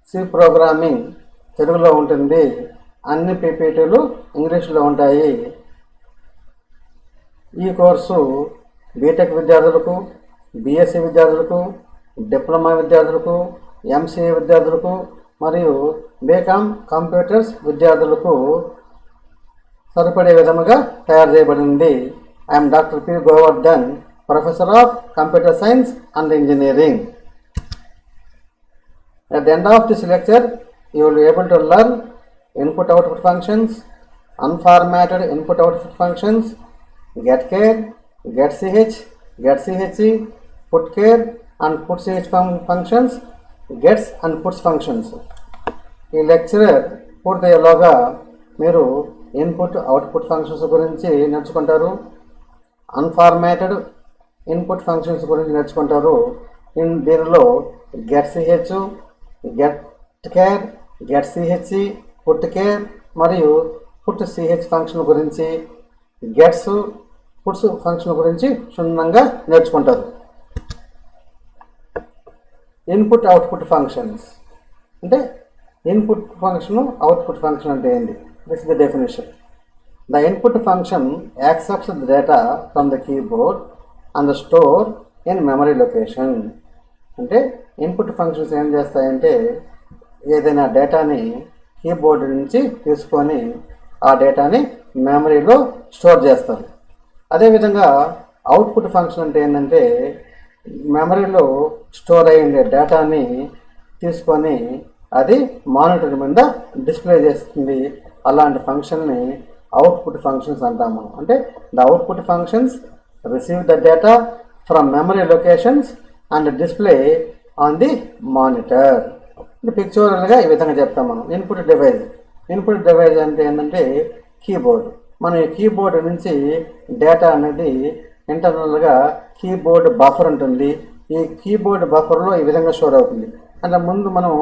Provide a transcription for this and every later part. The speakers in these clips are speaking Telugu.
సి ప్రోగ్రామింగ్ తెలుగులో ఉంటుంది. అన్ని పీపీటీలు ఇంగ్లీష్లో ఉంటాయి. ఈ కోర్సు బీటెక్ విద్యార్థులకు, బీఎస్సీ విద్యార్థులకు, డిప్లొమా విద్యార్థులకు, ఎంసీఏ విద్యార్థులకు మరియు బీకామ్ కంప్యూటర్స్ విద్యార్థులకు సరిపడే విధముగా తయారు చేయబడింది. I'm doctor P Govardhan, professor of computer science and engineering. At the end of this lecture, you will be able to learn input-output functions, unformatted input-output functions, getChar, getCh, getChe, putChar and putCh functions, gets and puts functions. ఈ లెక్చరర్ పూర్తయ్యేలోగా మీరు ఇన్పుట్ అవుట్పుట్ ఫంక్షన్స్ గురించి నేర్చుకుంటారు, అన్ఫార్మాటెడ్ ఇన్పుట్ ఫంక్షన్స్ గురించి నేర్చుకుంటారు. దీనిలో getCh, getChar, getChe, putChar మరియు putCh ఫంక్షన్ గురించి, గెట్స్ పుట్స్ ఫంక్షన్ గురించి క్షుణ్ణంగా నేర్చుకుంటారు. ఇన్పుట్ అవుట్పుట్ ఫంక్షన్స్ అంటే ఇన్పుట్ ఫంక్షన్, అవుట్పుట్ ఫంక్షన్ అంటే ఏంటి? This is the definition. The input function accepts the data from the keyboard and store in memory location. అంటే ఇన్పుట్ ఫంక్షన్స్ ఏం చేస్తాయంటే ఏదైనా డేటాని కీబోర్డ్ నుంచి తీసుకొని ఆ డేటాని మెమరీలో స్టోర్ చేస్తారు. అదేవిధంగా అవుట్పుట్ ఫంక్షన్ అంటే ఏంటంటే మెమరీలో స్టోర్ అయ్యే డేటాని తీసుకొని అది మానిటర్ మీద డిస్ప్లే చేస్తుంది. అలాంటి ఫంక్షన్ని అవుట్పుట్ ఫంక్షన్స్ అంటాము. అంటే the output functions receive the data from memory locations and display on the monitor. పిక్చరల్గా ఈ విధంగా చెప్తాం మనం. ఇన్పుట్ డివైస్, ఇన్పుట్ డివైస్ అంటే ఏంటంటే కీబోర్డ్. మన ఈ కీబోర్డ్ నుంచి డేటా అనేది ఇంటర్నల్గా కీబోర్డ్ బఫర్ ఉంటుంది. ఈ కీబోర్డ్ బఫర్లో ఈ విధంగా స్టోర్ అవుతుంది. అంటే ముందు మనం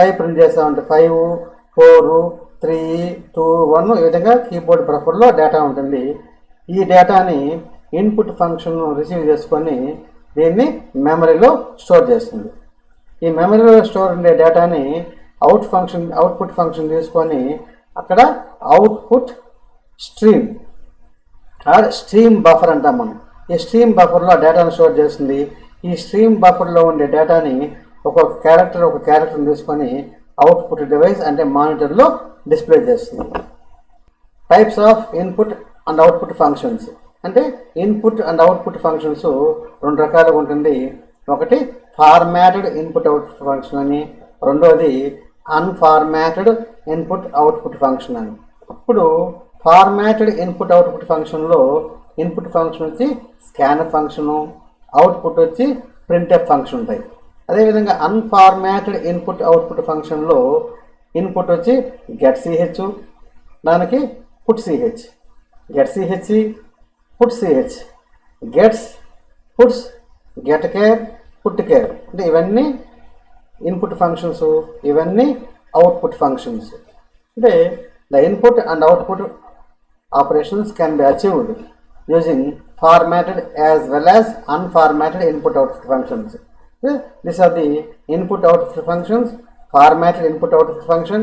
5 ప్రింట్ చేస్తామంటే 5, 4, 3, 2, 1 ఈ విధంగా కీబోర్డ్ బఫర్లో డేటా ఉంటుంది. ఈ డేటాని ఇన్పుట్ ఫంక్షన్ రిసీవ్ చేసుకొని దీన్ని మెమరీలో స్టోర్ చేస్తుంది. ఈ మెమరీలో స్టోర్ ఉండే డేటాని అవుట్పుట్ ఫంక్షన్ తీసుకొని అక్కడ output stream are stream buffer అంటాం మనం. ఈ స్ట్రీమ్ బఫర్లో డేటాను స్టోర్ చేస్తుంది. ఈ స్ట్రీమ్ బఫర్లో ఉండే డేటాని ఒక క్యారెక్టర్ని తీసుకొని అవుట్పుట్ డివైస్ అంటే మానిటర్లో డిస్ప్లే చేస్తుంది. Types of input and output functions అంటే ఇన్పుట్ అండ్ అవుట్పుట్ ఫంక్షన్స్ 2 రకాలుగా ఉంటుంది. ఒకటి ఫార్మాటెడ్ ఇన్పుట్ అవుట్పుట్ ఫంక్షన్ అని, రెండోది అన్ఫార్మాటెడ్ ఇన్పుట్ అవుట్పుట్ ఫంక్షన్ అని. ఇప్పుడు ఫార్మాటెడ్ ఇన్పుట్ అవుట్పుట్ ఫంక్షన్లో ఇన్పుట్ ఫంక్షన్ వచ్చి స్కానర్ ఫంక్షను, అవుట్పుట్ వచ్చి ప్రింట్ఎఫ్ ఫంక్షన్ ఉంటాయి. అదేవిధంగా అన్ఫార్మాటెడ్ ఇన్పుట్ అవుట్పుట్ ఫంక్షన్లో ఇన్పుట్ వచ్చి getCh, దానికి putCh, getChe, putCh, gets, puts, getChar, putChar. అంటే ఇవన్నీ ఇన్పుట్ ఫంక్షన్స్, ఇవన్నీ అవుట్పుట్ ఫంక్షన్స్. అంటే the input and output operations can be achieved using formatted as well as unformatted input-output functions. These are the input-output functions: formatted input-output function,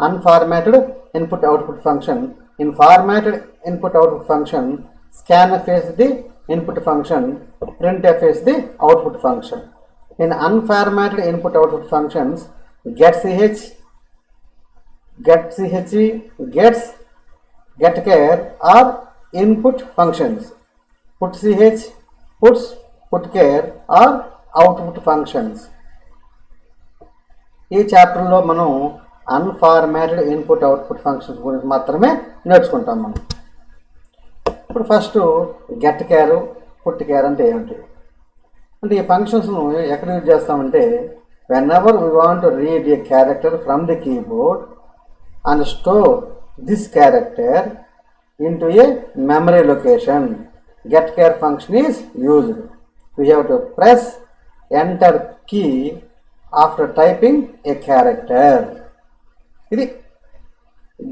unformatted input-output function. In formatted input-output function, scanf is the input function, printf is the output function. In unformatted input-output functions, getCh, getChe, gets, getChar are input functions. putCh, puts, putChar are output functions. ఈ చాప్టర్లో మనం అన్ఫార్మాటెడ్ ఇన్పుట్ అవుట్పుట్ ఫంక్షన్స్ గురించి మాత్రమే నేర్చుకుంటాం మనం. ఇప్పుడు ఫస్ట్ getChar, putChar అంటే ఏమిటి? అంటే ఈ ఫంక్షన్స్ను ఎక్కడ యూజ్ చేస్తామంటే whenever we want to read a character from the keyboard and store this character into a memory location, getChar function is used. We have to press enter key after typing a character. ఇది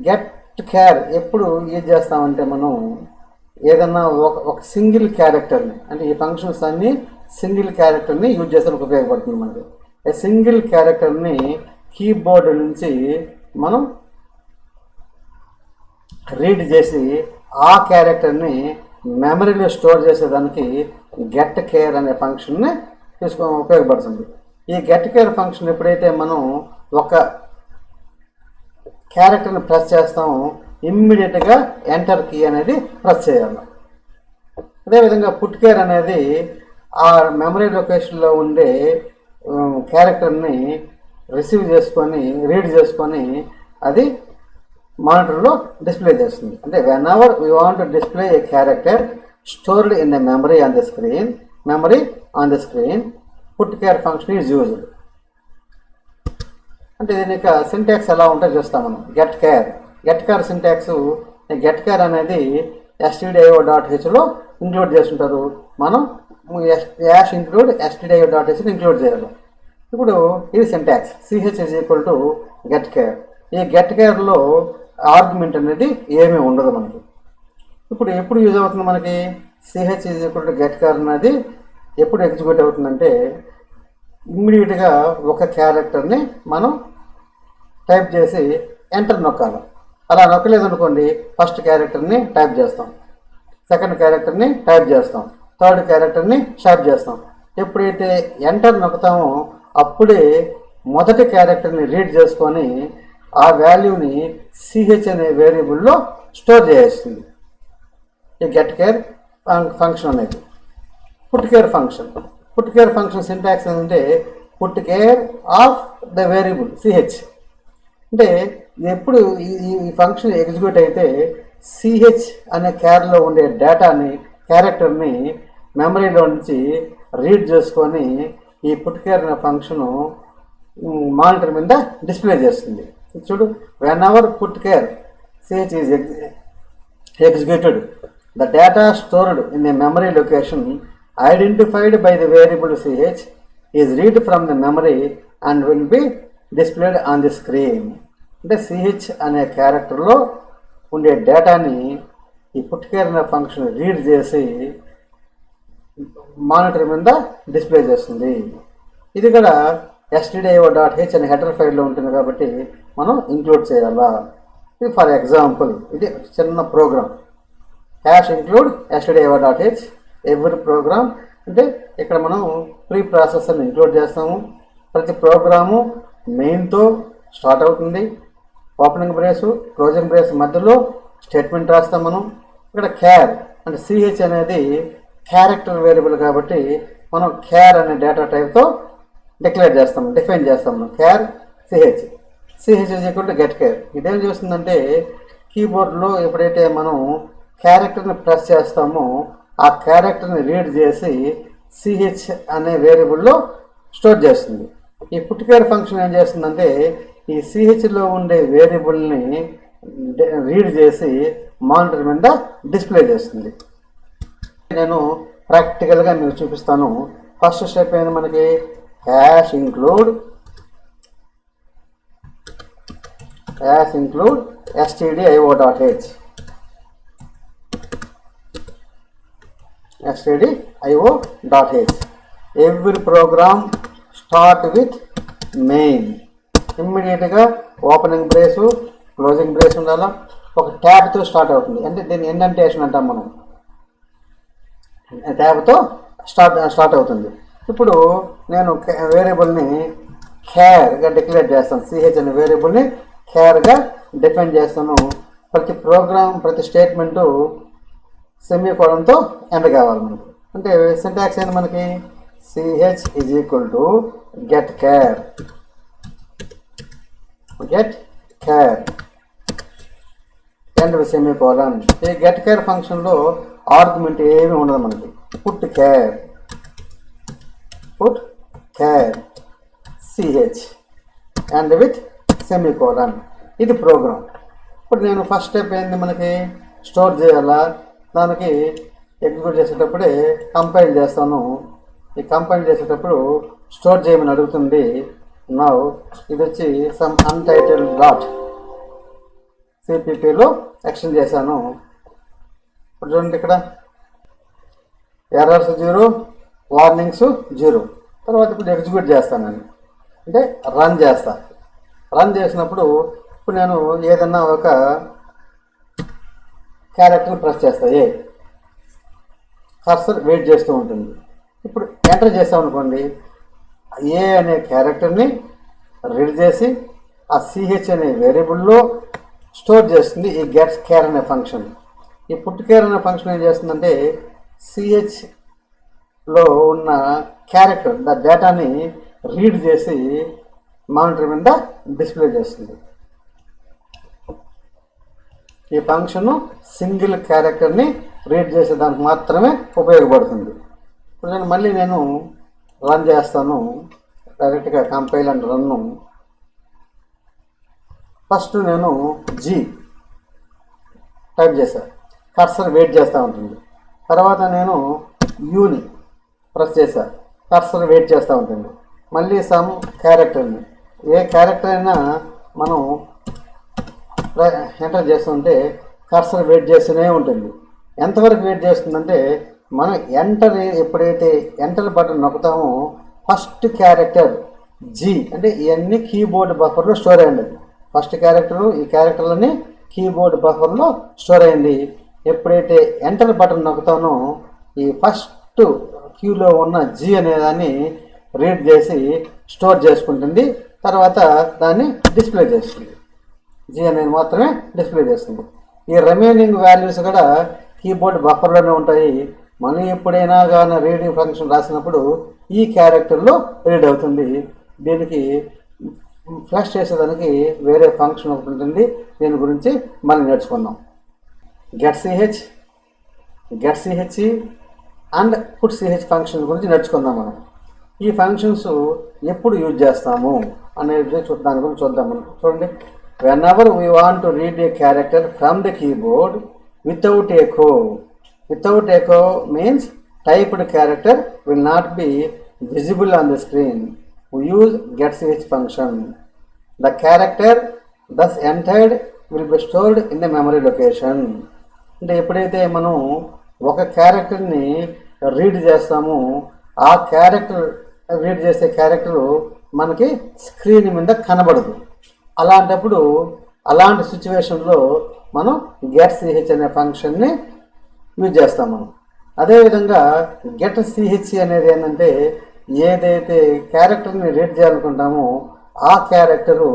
getChar ఎప్పుడు యూజ్ చేస్తామంటే మనం ఏదన్నా ఒక సింగిల్ క్యారెక్టర్ని, అంటే ఈ ఫంక్షన్స్ అన్నీ సింగిల్ క్యారెక్టర్ని యూజ్ చేసేందుకు ఉపయోగపడుతుంది మనకి. సింగిల్ క్యారెక్టర్ని కీబోర్డ్ నుంచి మనం రీడ్ చేసి ఆ క్యారెక్టర్ని మెమరీలో స్టోర్ చేసేదానికి గెట్ కేర్ అనే ఫంక్షన్ని ఉపయోగపడుతుంది. ఈ గెట్ కేర్ ఫంక్షన్ ఎప్పుడైతే మనం ఒక క్యారెక్టర్ని ప్రెస్ చేస్తామో ఇమ్మీడియట్గా ఎంటర్ కీ అనేది ప్రెస్ చేయాలి. అదేవిధంగా పుట్ కేర్ అనేది ఆ మెమరీ లొకేషన్లో ఉండే క్యారెక్టర్ని రిసీవ్ చేసుకొని రీడ్ చేసుకొని అది మానిటర్లో డిస్ప్లే చేస్తుంది. అంటే when ever we want to display A character stored in the memory on the screen put care function is used. అంటే దీని యొక్క సింటాక్స్ ఎలా ఉంటుందో చూస్తాం మనం. Get care syntax, get care అనేది stdio.hలో ఇంక్లూడ్ చేస్తుంటారు. మనం ఇంక్లూడ్ stdio.hని ఇంక్లూడ్ చేయాలి. ఇప్పుడు ఇది syntax ch is equal to get care. ఈ గెట్ కేర్లో ఆర్గ్యుమెంట్ అనేది ఏమీ ఉండదు మనకి. ఇప్పుడు ఎప్పుడు యూజ్ అవుతుంది మనకి ch is equal to get care అనేది ఎప్పుడు ఎగ్జిక్యూట్ అవుతుందంటే ఇమ్మీడియట్గా ఒక క్యారెక్టర్ని మనం టైప్ చేసి ఎంటర్ నొక్కాలి. అలా నొక్కలేదనుకోండి ఫస్ట్ క్యారెక్టర్ని టైప్ చేస్తాం, సెకండ్ క్యారెక్టర్ని టైప్ చేస్తాం, థర్డ్ క్యారెక్టర్ని షార్ప్ చేస్తాం. ఎప్పుడైతే ఎంటర్ నొక్కుతామో అప్పుడే మొదటి క్యారెక్టర్ని రీడ్ చేసుకొని ఆ వాల్యూని ch అనే వేరియబుల్లో స్టోర్ చేస్తుంది ఈ గెట్ కేర్ ఫంక్షన్ అనేది. పుట్ కేర్ ఫంక్షన్ సింటాక్స్ ఏంటంటే put care of the variable ch. అంటే ఎప్పుడు ఈ ఫంక్షన్ ఎగ్జిక్యూట్ అయితే ch అనే క్యార్లో ఉండే డేటాని క్యారెక్టర్ని మెమరీలో నుంచి రీడ్ చేసుకొని ఈ పుట్ కేర్ అనే ఫంక్షను మానిటర్ మీద డిస్ప్లే చేస్తుంది. చూడు, when ever put char ch is executed the data stored in the memory location identified by the variable ch is read from the memory and will be displayed on the screen. అంటే ch అనే క్యారెక్టర్లో ఉండే డేటాని ఈ పుట్ కేర్ అనే ఫంక్షన్ రీడ్ చేసి మానిటర్ మీద డిస్ప్లే చేస్తుంది. ఇది కూడా stdio.h అనే హెడర్ ఫైల్లో ఉంటుంది కాబట్టి మనం ఇంక్లూడ్ చేయాలా. ఇది ఫర్ ఎగ్జాంపుల్ ఇది చిన్న programme #include stdio.h every programme. అంటే ఇక్కడ మనం ప్రీ ప్రాసెసర్ని ఇంక్లూడ్ చేస్తాము. ప్రతి ప్రోగ్రాము మెయిన్తో స్టార్ట్ అవుతుంది. ఓపెనింగ్ బ్రేసు క్లోజింగ్ బ్రేస్ మధ్యలో స్టేట్మెంట్ రాస్తాం మనం. ఇక్కడ క్యార్ అంటే ch అనేది క్యారెక్టర్ వేరియబుల్ కాబట్టి మనం క్యార్ అనే డేటా టైప్తో డిఫైన్ చేస్తాం మనం క్యార్ ch is equal to get care. ఇదేం చేస్తుందంటే కీబోర్డ్లో ఎప్పుడైతే మనం క్యారెక్టర్ని ప్రెస్ చేస్తామో ఆ క్యారెక్టర్ని రీడ్ చేసి ch అనే వేరియబుల్లో స్టోర్ చేస్తుంది. ఈ పుట్ కేర్ ఫంక్షన్ ఏం చేస్తుందంటే ఈ chలో ఉండే వేరియబుల్ని రీడ్ చేసి మానిటర్ మీద డిస్ప్లే చేస్తుంది. నేను ప్రాక్టికల్గా మీకు చూపిస్తాను. ఫస్ట్ స్టెప్ ఏంది మనకి #include stdio.h every program start with main. ఇమ్మీడియట్గా ఓపెనింగ్ బ్రేసు క్లోజింగ్ బ్రేస్ ఉండాలా. ఒక ట్యాబ్తో స్టార్ట్ అవుతుంది. అంటే దీన్ని ఇండెంటేషన్ అంటాం మనం. ట్యాబ్తో స్టార్ట్ అవుతుంది. ఇప్పుడు నేను వేరియబుల్ని క్యార్గా డిక్లేర్ చేస్తాను. ch అనే వేరియబుల్ని క్యార్గా డిఫైన్ చేస్తాను. ప్రతి ప్రోగ్రామ్ ప్రతి స్టేట్మెంటు సెమీకోలన్తో ఎండ్ కావాలి మనకి. అంటే సింటాక్స్ ఏంటి మనకి ch is equal to get char end semicolon. ఈ గెట్ కేర్ ఫంక్షన్లో ఆర్గ్యుమెంట్ ఏమీ ఉండదు మనకి. Put char ch and with semicolon. ఇది ప్రోగ్రామ్. ఇప్పుడు నేను ఫస్ట్ స్టెప్ ఏంది మనకి స్టోర్ చేయాలా. దానికి ఎగ్జిక్యూట్ చేసేటప్పుడే కంపైల్ చేస్తాను. ఈ కంపైల్ చేసేటప్పుడు స్టోర్ చేయమని అడుగుతుంది. నా ఇది వచ్చి సమ్ అన్టైటిల్డ్ డాట్ cppలో ఎక్స్టెండ్ చేశాను. ఇప్పుడు చూడండి, ఇక్కడ ఎర్రర్స్ 0, వార్నింగ్స్ 0. తర్వాత ఇప్పుడు ఎగ్జిక్యూట్ చేస్తాను. అంటే రన్ చేస్తా. రన్ చేసినప్పుడు ఇప్పుడు నేను ఏదన్నా ఒక క్యారెక్టర్ని ప్రెస్ చేస్తా, ఏ కర్సర్ వెయిట్ చేస్తూ ఉంటుంది. ఇప్పుడు ఎంటర్ చేసామనుకోండి, ఏ అనే క్యారెక్టర్ని రీడ్ చేసి ఆ సిహెచ్ అనే వేరియబుల్లో స్టోర్ చేస్తుంది ఈ గెట్స్ కేర్ అనే ఫంక్షన్. ఈ పుట్ కేర్ అనే ఫంక్షన్ ఏం చేస్తుందంటే సిహెచ్లో ఉన్న క్యారెక్టర్ ద డేటాని రీడ్ చేసి మానిటర్ మీద డిస్ప్లే చేస్తుంది. ఈ ఫంక్షన్ సింగిల్ క్యారెక్టర్ని రీడ్ చేసేదానికి మాత్రమే ఉపయోగపడుతుంది. ఇప్పుడు నేను రన్ చేస్తాను, డైరెక్ట్గా కంపైల్ అండ్ రన్ను. ఫస్ట్ నేను జీ టైప్ చేశాను, కర్సర్ వెయిట్ చేస్తూ ఉంటుంది. తర్వాత నేను యూని ప్రెస్ చేశాను, కర్సర్ వెయిట్ చేస్తూ ఉంటుంది. మళ్ళీ సమ్ క్యారెక్టర్ని, ఏ క్యారెక్టర్ అయినా మనం ఎంటర్ చేస్తుంటే కర్సర్ వెయిట్ చేస్తూనే ఉంటుంది. ఎంతవరకు వెయిట్ చేస్తుందంటే మనం ఎప్పుడైతే ఎంటర్ బటన్ నొక్కుతామో ఫస్ట్ క్యారెక్టర్ జీ అంటే ఇవన్నీ కీబోర్డ్ బఫర్లో స్టోర్ అయ్యింది. ఫస్ట్ క్యారెక్టరు ఈ క్యారెక్టర్లని కీబోర్డ్ బఫర్లో స్టోర్ అయింది. ఎప్పుడైతే ఎంటర్ బటన్ నొక్కుతానో ఈ ఫస్ట్ క్యూలో ఉన్న జీ అనేదాన్ని రీడ్ చేసి స్టోర్ చేసుకుంటుంది. తర్వాత దాన్ని డిస్ప్లే చేస్తుంది. జీ అనేది మాత్రమే డిస్ప్లే చేస్తుంది. ఈ రిమైనింగ్ వాల్యూస్ కూడా కీబోర్డ్ బఫర్లోనే ఉంటాయి. మనం ఎప్పుడైనా కానీ రీడింగ్ ఫంక్షన్ రాసినప్పుడు ఈ క్యారెక్టర్లో రీడ్ అవుతుంది. దీనికి ఫ్లాష్ చేసేదానికి వేరే ఫంక్షన్ ఒకటి ఉంటుంది. దీని గురించి మనం నేర్చుకున్నాం. Get CH and put CH function గురించి నేర్చుకుందాం మనం. ఈ ఫంక్షన్స్ ఎప్పుడు యూజ్ చేస్తాము అనేది దాని గురించి చూద్దాం మనం. చూడండి, whenever we want to read a character from the keyboard without echo. Without echo means typed character will not be visible on the screen. We use getCH function. The character thus entered will be stored in the memory location. అంటే ఎప్పుడైతే మనం ఒక క్యారెక్టర్ని రీడ్ చేస్తామో ఆ క్యారెక్టర్ రీడ్ చేసే క్యారెక్టరు మనకి స్క్రీన్ మీద కనబడదు. అలాంటప్పుడు అలాంటి సిచ్యువేషన్లో మనం గెట్ సిహెచ్ అనే ఫంక్షన్ని యూజ్ చేస్తాం మనం. అదేవిధంగా గెట్ సిహెచ్ అనేది ఏంటంటే ఏదైతే క్యారెక్టర్ని రీడ్ చేయాలనుకుంటామో ఆ క్యారెక్టరు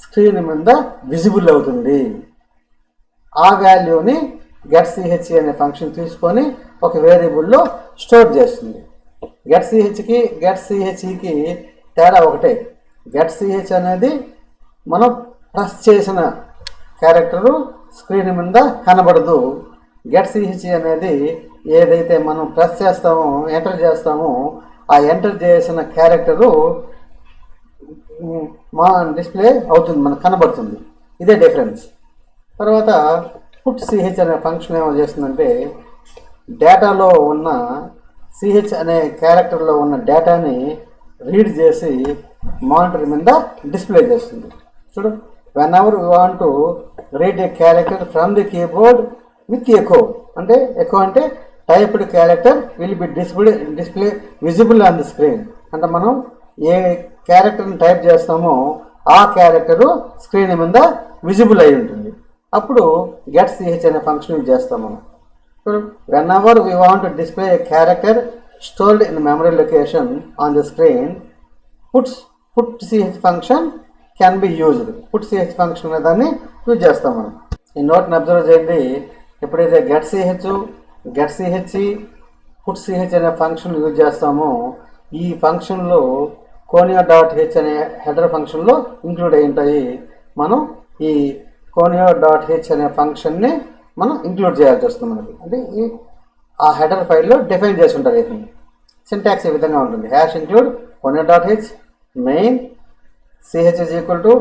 స్క్రీన్ మీద విజిబుల్ అవుతుంది. ఆ వాల్యూని గెట్ సిహెచ్ అనే ఫంక్షన్ తీసుకొని ఒక వేరియబుల్లో స్టోర్ చేస్తుంది. గెట్ సిహెచ్కి తేడా ఒకటే. గెట్ సిహెచ్ అనేది మనం ప్రెస్ చేసిన క్యారెక్టరు స్క్రీన్ మీద కనబడదు. గెట్ సిహెచ్ అనేది ఏదైతే మనం ప్రెస్ చేస్తామో ఎంటర్ చేస్తామో ఆ ఎంటర్ చేసిన క్యారెక్టరు మా డిస్ప్లే అవుతుంది, మనకు కనబడుతుంది. ఇదే డిఫరెన్స్. తర్వాత పుట్ సిహెచ్ అనే ఫంక్షన్ ఏమో చేస్తుందంటే డేటాలో ఉన్న సిహెచ్ అనే క్యారెక్టర్లో ఉన్న డేటాని రీడ్ చేసి మానిటర్ మీద డిస్ప్లే చేస్తుంది. చూడు, whenever we want to read a character from the keyboard with echo. అంటే echo అంటే typed character will be display visible on the screen. అంటే మనం ఏ క్యారెక్టర్ని టైప్ చేస్తామో ఆ క్యారెక్టరు స్క్రీన్ మీద విజిబుల్ అయి ఉంటుంది. అప్పుడు గెట్ సిహెచ్ అనే ఫంక్షన్ యూజ్ చేస్తాం మనం. whenever we want to display a character stored in memory location on the screen, put ch function can be used. put ch function అనే దాన్ని యూజ్ చేస్తాం మనం. ఈ నోట్ని అబ్జర్వ్ చేయండి. ఎప్పుడైతే గెట్ సిహెచ్ పుట్ సిహెచ్ అనే ఫంక్షన్ యూజ్ చేస్తామో ఈ ఫంక్షన్లో conio.h అనే హెడర్ ఫంక్షన్లో ఇంక్లూడ్ అయి ఉంటాయి. మనం ఈ conio.h అనే ఫంక్షన్ని మనం ఇంక్లూడ్ చేయాల్సి వస్తుంది మనకి. అంటే ఆ హెడర్ ఫైల్లో డిఫైన్ చేసి ఉంటారు. అయితే సింటాక్స్ ఈ విధంగా ఉంటుంది. #include conio.h main ch is equal to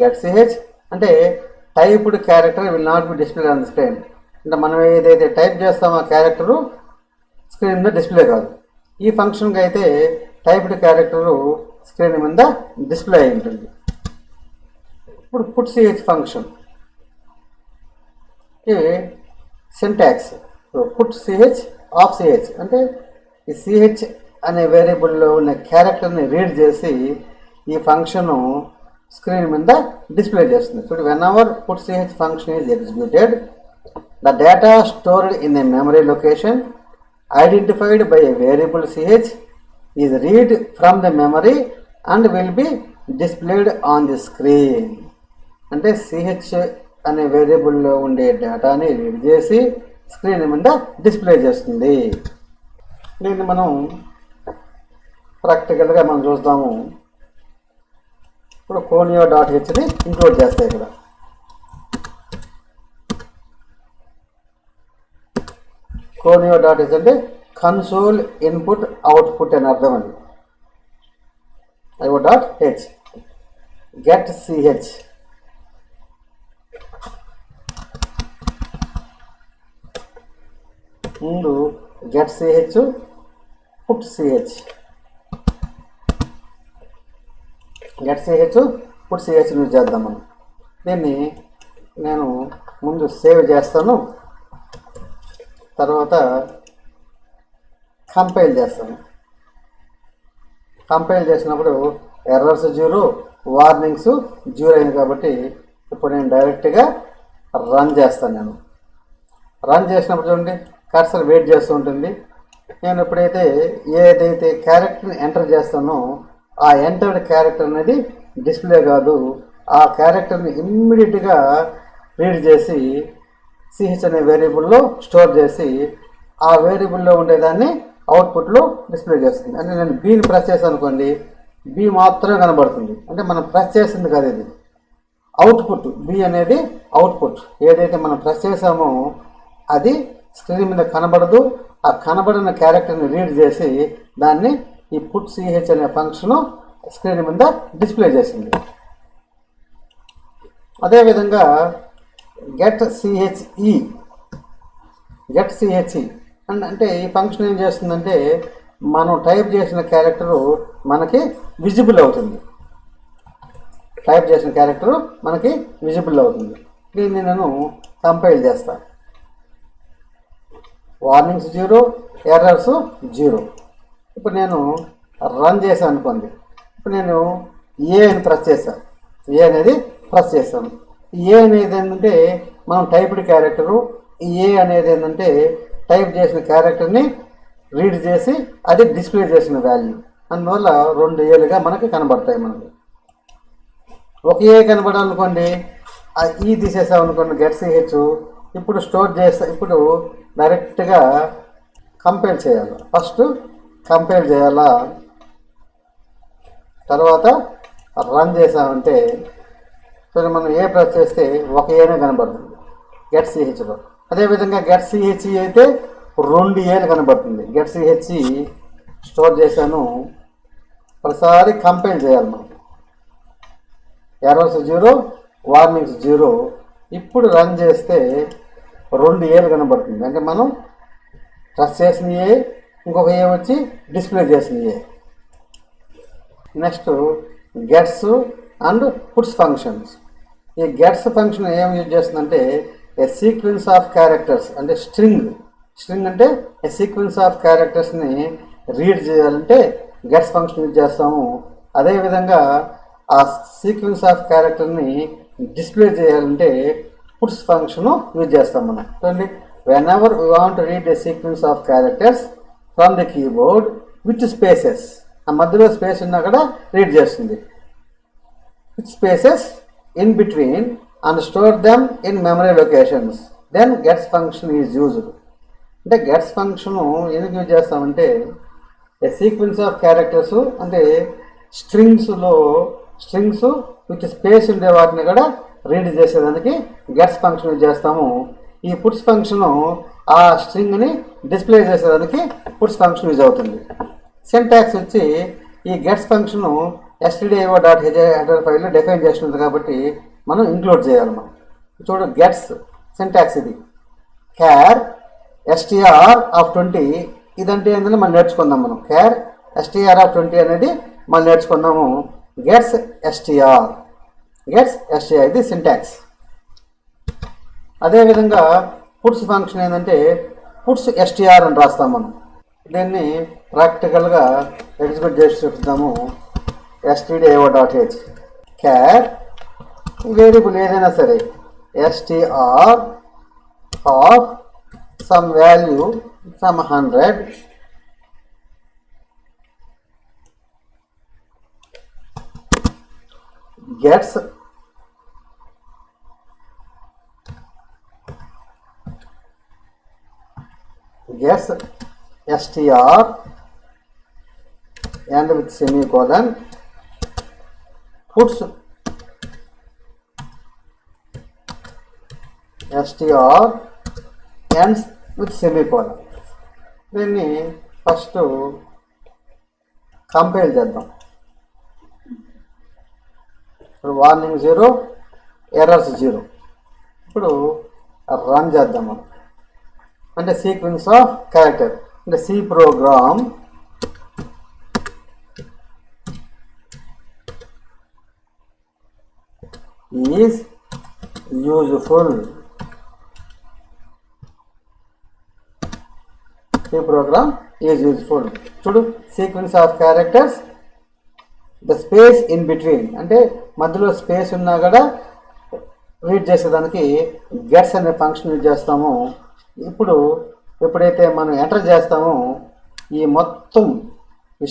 get ch. అంటే typed character will not be display on the screen. అంటే మనం ఏదైతే టైప్ చేస్తామో ఆ క్యారెక్టరు స్క్రీన్ మీద డిస్ప్లే కాదు. ఈ ఫంక్షన్కి అయితే టైప్డ్ క్యారెక్టరు స్క్రీన్ మీద డిస్ప్లే అయి ఉంటుంది. ఇప్పుడు పుట్ సిహెచ్ ఫంక్షన్ ఇవి syntax. Put CH of CH అంటే ఈ సిహెచ్ అనే వేరియబుల్లో ఉన్న క్యారెక్టర్ని రీడ్ చేసి ఈ ఫంక్షను స్క్రీన్ మీద డిస్ప్లే చేస్తుంది. చూడండి, when ever put ch function is executed the data stored in a memory location identified by A variable ch is read from the memory and will be displayed on the screen. అంటే ch అనే వేరియబుల్లో ఉండే డేటాని రీడ్ చేసి స్క్రీన్ మీద డిస్ప్లే చేస్తుంది. దీన్ని మనం ప్రాక్టికల్గా మనం చూద్దాము. ఇప్పుడు conio.hని ఇంక్లూడ్ చేస్తాయి. ఇక్కడ conio.h అంటే కన్సోల్ ఇన్పుట్ అవుట్పుట్ అని అర్థం అండి. io.h get ch ముందు get ch put ch get ch put ch use చేద్దాం మనం. దీన్ని నేను ముందు సేవ్ చేస్తాను, తర్వాత కంపైల్ చేస్తాను. కంపైల్ చేసినప్పుడు ఎర్రర్స్ 0, వార్నింగ్స్ 0 అయింది కాబట్టి ఇప్పుడు నేను డైరెక్ట్గా రన్ చేస్తాను. నేను రన్ చేసినప్పుడు చూడండి, కర్సర్ వెయిట్ చేస్తూ ఉంటుంది. నేను ఎప్పుడైతే ఏదైతే క్యారెక్టర్ని ఎంటర్ చేస్తానో ఆ ఎంటర్డ్ క్యారెక్టర్ అనేది డిస్ప్లే కాదు, ఆ క్యారెక్టర్ని ఇమ్మీడియట్గా రీడ్ చేసి ch అనే వేరియబుల్లో స్టోర్ చేసి ఆ వేరియబుల్లో ఉండేదాన్ని అవుట్పుట్లో డిస్ప్లే చేస్తుంది. అంటే నేను బీని ప్రెస్ చేశాను అనుకోండి, బి మాత్రమే కనబడుతుంది. అంటే మనం ప్రెస్ చేసింది కాదు, ఇది అవుట్పుట్. బి అనేది అవుట్పుట్. ఏదైతే మనం ప్రెస్ చేసామో అది స్క్రీన్ మీద కనబడదు. ఆ కనబడిన క్యారెక్టర్ని రీడ్ చేసి దాన్ని ఈ పుట్ ch అనే ఫంక్షన్ స్క్రీన్ మీద డిస్ప్లే చేసింది. అదేవిధంగా గెట్ che అంటే ఈ ఫంక్షన్ ఏం చేస్తుందంటే మనం టైప్ చేసిన క్యారెక్టరు మనకి విజిబుల్ అవుతుంది. టైప్ చేసిన క్యారెక్టరు మనకి విజిబుల్ అవుతుంది. దీన్ని నేను కంపైల్ చేస్తాను. Warnings 0, errors 0. ఇప్పుడు నేను రన్ చేశాను అనుకోండి. ఇప్పుడు నేను ఏ అని ప్రెస్ చేశాను, ఏ అనేది ప్రెస్ చేశాను. ఏ అనేది ఏంటంటే మనం టైప్డ్ క్యారెక్టరు, ఏ అనేది ఏంటంటే టైప్ చేసిన క్యారెక్టర్ని రీడ్ చేసి అది డిస్ప్లే చేసిన వాల్యూ. అందువల్ల 2 ఏలుగా మనకి కనబడతాయి. మనకి ఒక ఏ కనబడాలనుకోండి, ఆ ఈ తీసేసామనుకోండి get ch, ఇప్పుడు స్టోర్ చేస్తా. ఇప్పుడు డైరెక్ట్గా కంపైల్ చేయాలి. ఫస్ట్ కంపైల్ చేయాలా, తర్వాత రన్ చేసామంటే సరే మనం ఏ ప్రెస్ చేస్తే ఒక ఏనే కనబడుతుంది get chలో. అదేవిధంగా get ch అయితే 2 ఏలు కనబడుతుంది. get ch స్టోర్ చేశాను, ప్రతిసారి కంపైల్ చేయాలి మనం. Errors 0, warnings 0. ఇప్పుడు రన్ చేస్తే 2 ఏలు కనబడుతుంది. అంటే మనం ప్రెస్ చేసిన ఏ, ఇంకొక ఏ వచ్చి డిస్ప్లే చేసిన A. Next gets and puts functions. ఈ గెట్స్ ఫంక్షన్ ఏం యూజ్ చేస్తుందంటే ఏ సీక్వెన్స్ ఆఫ్ క్యారెక్టర్స్, అంటే స్ట్రింగ్ అంటే ఏ సీక్వెన్స్ ఆఫ్ క్యారెక్టర్స్ని రీడ్ చేయాలంటే గెట్స్ ఫంక్షన్ యూజ్ చేస్తాము. అదేవిధంగా ఆ సీక్వెన్స్ ఆఫ్ క్యారెక్టర్ని డిస్ప్లే చేయాలంటే పుట్స్ ఫంక్షన్ యూజ్ చేస్తాం మనం. చూడండి, whenever we want to read a sequence of characters from the keyboard with spaces, ఆ మధ్యలో స్పేస్ ఉన్నా కూడా రీడ్ చేస్తుంది. With spaces in between and store them in memory locations, then gets function is used. అంటే గెట్స్ ఫంక్షన్ ఎందుకు యూజ్ చేస్తామంటే ఏ సీక్వెన్స్ ఆఫ్ క్యారెక్టర్స్ అంటే స్ట్రింగ్స్ విత్ స్పేస్ ఉండే వాటిని కూడా రీడ్ చేసేదానికి గెట్స్ ఫంక్షన్ యూజ్ చేస్తాము. ఈ పుట్స్ ఫంక్షన్ ఆ స్ట్రింగ్ని డిస్ప్లే చేసేదానికి పుట్స్ ఫంక్షన్ యూజ్ అవుతుంది. సింటాక్స్ వచ్చి ఈ గెట్స్ ఫంక్షన్ stdio.h హెడర్ ఫైల్లో డిఫైన్ చేస్తుంది కాబట్టి మనం ఇంక్లూడ్ చేయాలి. మనం చూడు, గెట్స్ సింటాక్స్ ఇది క్యార్ str(20) ఇదంటే ఏంటంటే మనం నేర్చుకుందాం. మనం క్యార్ str(20) అనేది మనం నేర్చుకుందాము. గెట్స్ str ఇది సింటాక్స్. అదేవిధంగా పుట్స్ ఫంక్షన్ ఏంటంటే పుట్స్ str అని రాస్తాం మనం. దీన్ని ప్రాక్టికల్గా ఎగ్జిక్యూట్ చేసి చూద్దాము. stdio.h క్యార్ వేరియబుల్ ఏదైనా సరే str of some value, some 100, gets str and with semicolon, puts str ends with semicolon. దీన్ని ఫస్ట్ కంపైల్ చేద్దాం. ఇప్పుడు వార్నింగ్ 0, ఎర్రర్స్ 0. ఇప్పుడు రన్ చేద్దాం మనం. అంటే సీక్వెన్స్ ఆఫ్ క్యారెక్టర్ అంటే C program is useful. C program is useful. చూడు sequence of characters the space in between అంటే మధ్యలో స్పేస్ ఉన్నా కూడా రీడ్ చేసేదానికి గెట్స్ అనే ఫంక్షన్ యూజ్ చేస్తాము. ఇప్పుడు ఎప్పుడైతే మనం ఎంటర్ చేస్తామో ఈ మొత్తం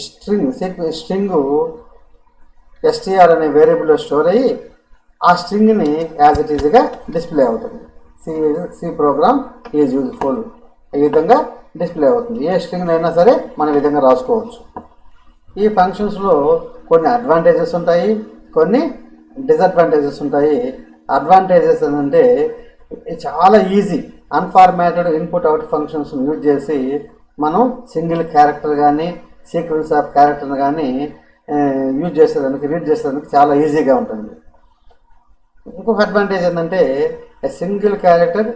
స్ట్రింగ్ str అనే వేరియబుల్లో స్టోర్ అయ్యి ఆ స్ట్రింగ్ని యాజ్ ఇట్ ఈజ్గా డిస్ప్లే అవుతుంది. C program is useful. ఈ విధంగా డిస్ప్లే అవుతుంది. ఏ స్ట్రింగ్ అయినా సరే మన విధంగా రాసుకోవచ్చు. ఈ ఫంక్షన్స్లో కొన్ని అడ్వాంటేజెస్ ఉంటాయి, కొన్ని డిసడ్వాంటేజెస్ ఉంటాయి. అడ్వాంటేజెస్ ఏంటంటే చాలా easy unformatted input out functions use చేసి మనం సింగిల్ క్యారెక్టర్ కానీ సీక్వెన్స్ ఆఫ్ క్యారెక్టర్ని కానీ యూజ్ చేసేదానికి రీడ్ చేసేదానికి చాలా ఈజీగా ఉంటుంది. ఇంకొక అడ్వాంటేజ్ ఏంటంటే single character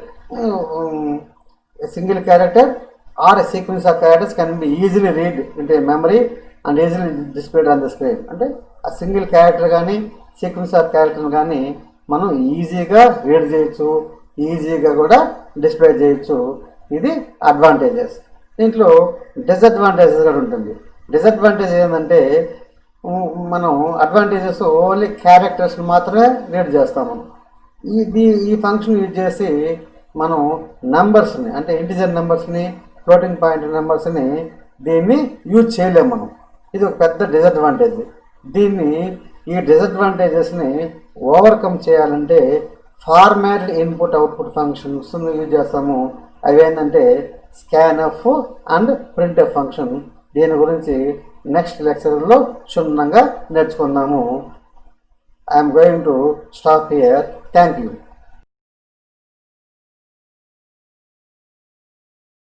or a sequence of characters can be easily read into a memory and easily displayed on the screen. అంటే ఆ సింగిల్ క్యారెక్టర్ కానీ సీక్వెన్స్ ఆఫ్ క్యారెక్టర్ కానీ మనం ఈజీగా రీడ్ చేయొచ్చు, ఈజీగా కూడా డిస్ప్లే చేయొచ్చు. ఇది అడ్వాంటేజెస్. దీంట్లో డిసడ్వాంటేజెస్ కూడా ఉంటుంది. డిసడ్వాంటేజ్ ఏంటంటే మనం అడ్వాంటేజెస్ ఓన్లీ క్యారెక్టర్స్ని మాత్రమే రీడ్ చేస్తాము. ఈ ఫంక్షన్ యూజ్ చేసి మనం నెంబర్స్ని అంటే ఇంటిజర్ నెంబర్స్ని ఫ్లోటింగ్ పాయింట్ నెంబర్స్ని దీన్ని యూజ్ చేయలేము మనం. ఇది ఒక పెద్ద డిసడ్వాంటేజ్. ఈ డిసడ్వాంటేజెస్ని ఓవర్కమ్ చేయాలంటే formatted input output functions use చేస్తాము. అవి ఏంటంటే స్కాన్ఎఫ్ అండ్ ప్రింట్ఎఫ్ ఫంక్షన్. దీని గురించి నెక్స్ట్ లెక్చర్లో క్షుణ్ణంగా నేర్చుకుందాము. I'm going to stop here. Thank you.